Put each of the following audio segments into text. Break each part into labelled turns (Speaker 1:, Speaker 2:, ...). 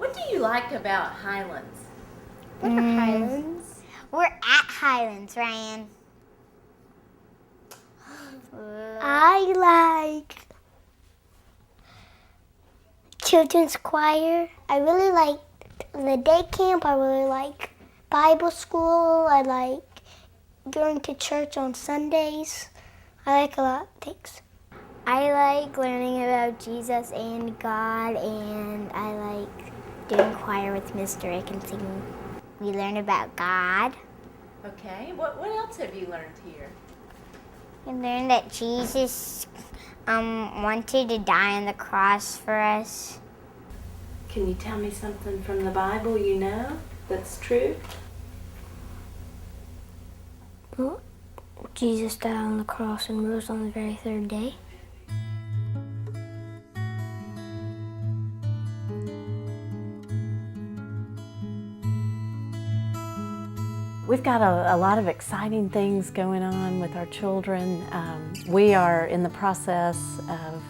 Speaker 1: What do you like about Highlands?
Speaker 2: What are Highlands?
Speaker 3: We're at Highlands, Ryan.
Speaker 2: I like children's choir. I really like the day camp. I really like Bible school. I like going to church on Sundays. I like a lot of things.
Speaker 3: I like learning about Jesus and God, and I like doing choir with Mr. Rick and singing. We learn about God.
Speaker 1: Okay. What else have you learned here?
Speaker 3: We learned that Jesus wanted to die on the cross for us.
Speaker 1: Can you tell me something from the Bible you know that's true?
Speaker 2: Well, Jesus died on the cross and rose on the very third day.
Speaker 4: We've got a lot of exciting things going on with our children. We are in the process of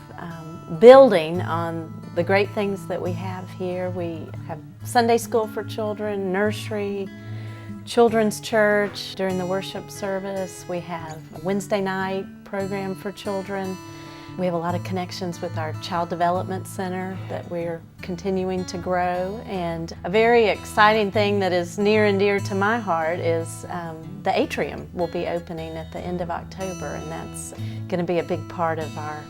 Speaker 4: building on the great things that we have here. We have Sunday school for children, nursery, children's church during the worship service. We have a Wednesday night program for children. We have a lot of connections with our Child Development Center that we're continuing to grow. And a very exciting thing that is near and dear to my heart is the atrium will be opening at the end of October, and that's going to be a big part of our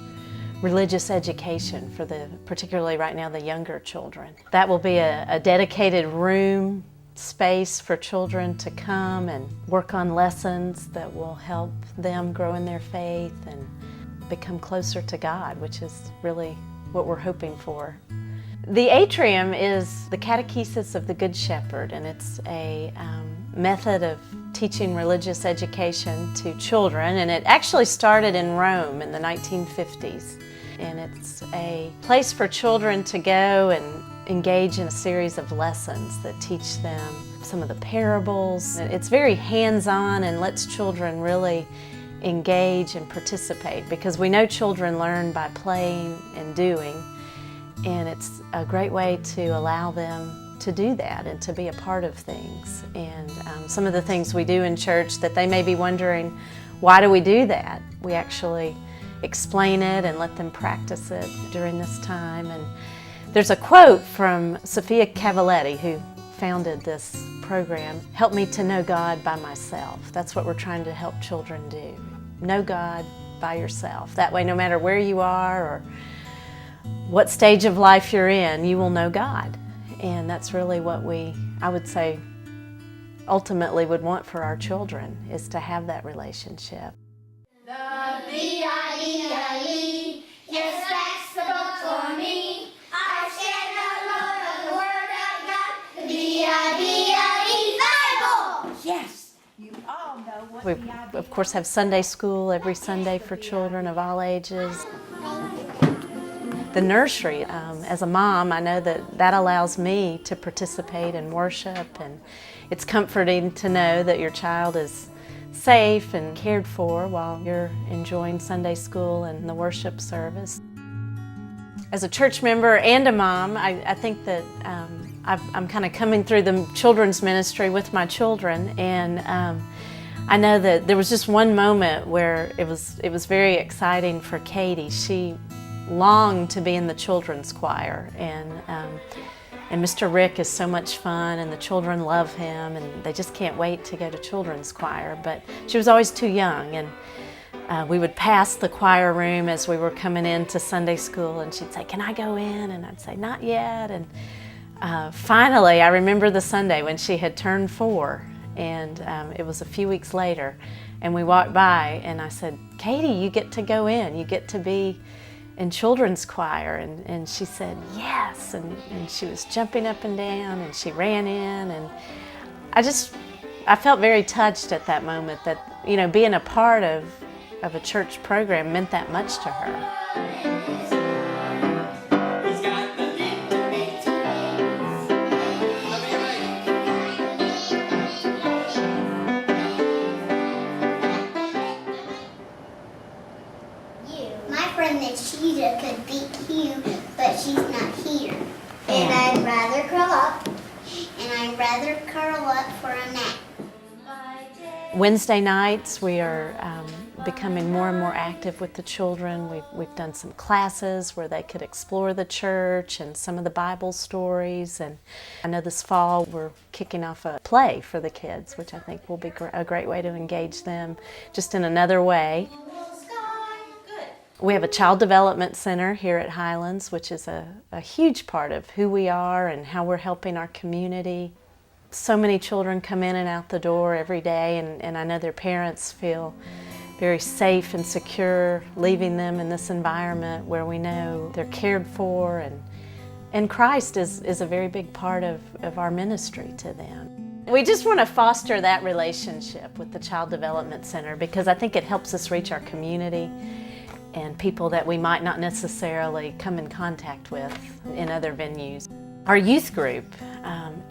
Speaker 4: religious education for particularly right now, the younger children. That will be a dedicated room space for children to come and work on lessons that will help them grow in their faith and become closer to God, which is really what we're hoping for. The atrium is the catechesis of the Good Shepherd, and it's a method of teaching religious education to children, and it actually started in Rome in the 1950s. And it's a place for children to go and engage in a series of lessons that teach them some of the parables. It's very hands-on and lets children really engage and participate, because we know children learn by playing and doing, and it's a great way to allow them to do that and to be a part of things. And some of the things we do in church that they may be wondering, why do we do that? We actually explain it and let them practice it during this time. And there's a quote from Sophia Cavalletti, who founded this program: "Help me to know God by myself." That's what we're trying to help children do. Know God by yourself. That way, no matter where you are or what stage of life you're in, you will know God. And that's really what I would say, ultimately would want for our children, is to have that relationship.
Speaker 5: The B-I-B-L-E, yes, that's the book for me. I stand alone on the Word of God, the B-I-B-L-E Bible. Yes, you all know what
Speaker 4: We,
Speaker 5: B-I-B-L-E.
Speaker 4: of course, have Sunday school every Sunday for children of all ages. The nursery, as a mom, I know that allows me to participate in worship, and it's comforting to know that your child is safe and cared for while you're enjoying Sunday school and the worship service. As a church member and a mom, I think that I'm kind of coming through the children's ministry with my children, and I know that there was just one moment where it was very exciting for Katie. She longed to be in the children's choir, and Mr. Rick is so much fun, and the children love him, and they just can't wait to go to children's choir. But she was always too young, and we would pass the choir room as we were coming into Sunday school, and she'd say, "Can I go in?" And I'd say, "Not yet." And finally, I remember the Sunday when she had turned 4, and it was a few weeks later, and we walked by, and I said, "Katie, you get to go in. You get to be in children's choir." And she said yes, and she was jumping up and down, and she ran in, and I felt very touched at that moment that, you know, being a part of a church program meant that much to her.
Speaker 3: My friend Nikita could beat you, but she's not here. And I'd rather curl up. And I'd rather curl up for a nap.
Speaker 4: Wednesday nights we are becoming more and more active with the children. We've done some classes where they could explore the church and some of the Bible stories. And I know this fall we're kicking off a play for the kids, which I think will be a great way to engage them just in another way. We have a Child Development Center here at Highlands, which is a huge part of who we are and how we're helping our community. So many children come in and out the door every day, and I know their parents feel very safe and secure leaving them in this environment where we know they're cared for, and Christ is a very big part of our ministry to them. We just want to foster that relationship with the Child Development Center because I think it helps us reach our community and people that we might not necessarily come in contact with in other venues. Our youth group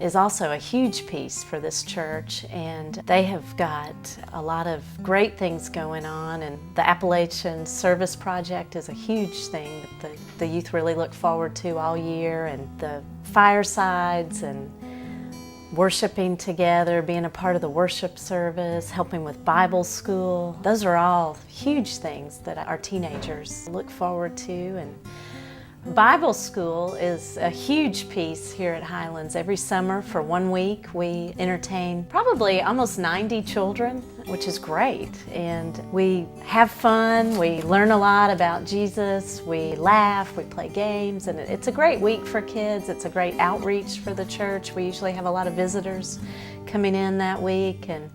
Speaker 4: is also a huge piece for this church, and they have got a lot of great things going on, and the Appalachian Service Project is a huge thing that the youth really look forward to all year, and the firesides and worshiping together, being a part of the worship service, helping with Bible school. Those are all huge things that our teenagers look forward to. And Bible school is a huge piece here at Highlands. Every summer for 1 week we entertain probably almost 90 children, which is great. And we have fun, we learn a lot about Jesus, we laugh, we play games, and it's a great week for kids. It's a great outreach for the church. We usually have a lot of visitors coming in that week, and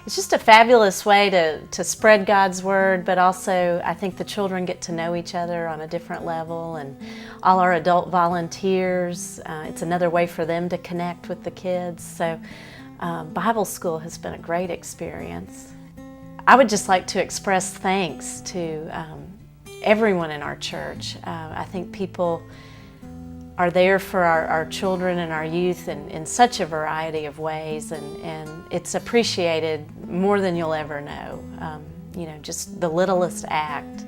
Speaker 4: it's just a fabulous way to spread God's Word, but also I think the children get to know each other on a different level, and all our adult volunteers, it's another way for them to connect with the kids. So Bible school has been a great experience. I would just like to express thanks to everyone in our church. I think people are there for our children and our youth in such a variety of ways, and it's appreciated more than you'll ever know. You know, just the littlest act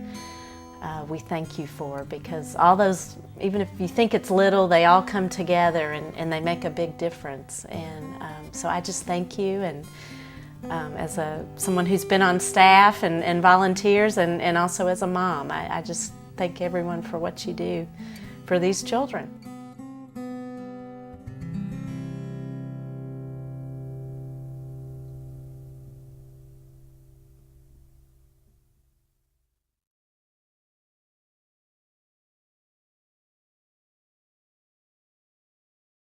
Speaker 4: we thank you for, because all those, even if you think it's little, they all come together and they make a big difference. And so I just thank you, and as someone who's been on staff and volunteers, and also as a mom, I just thank everyone for what you do for these children.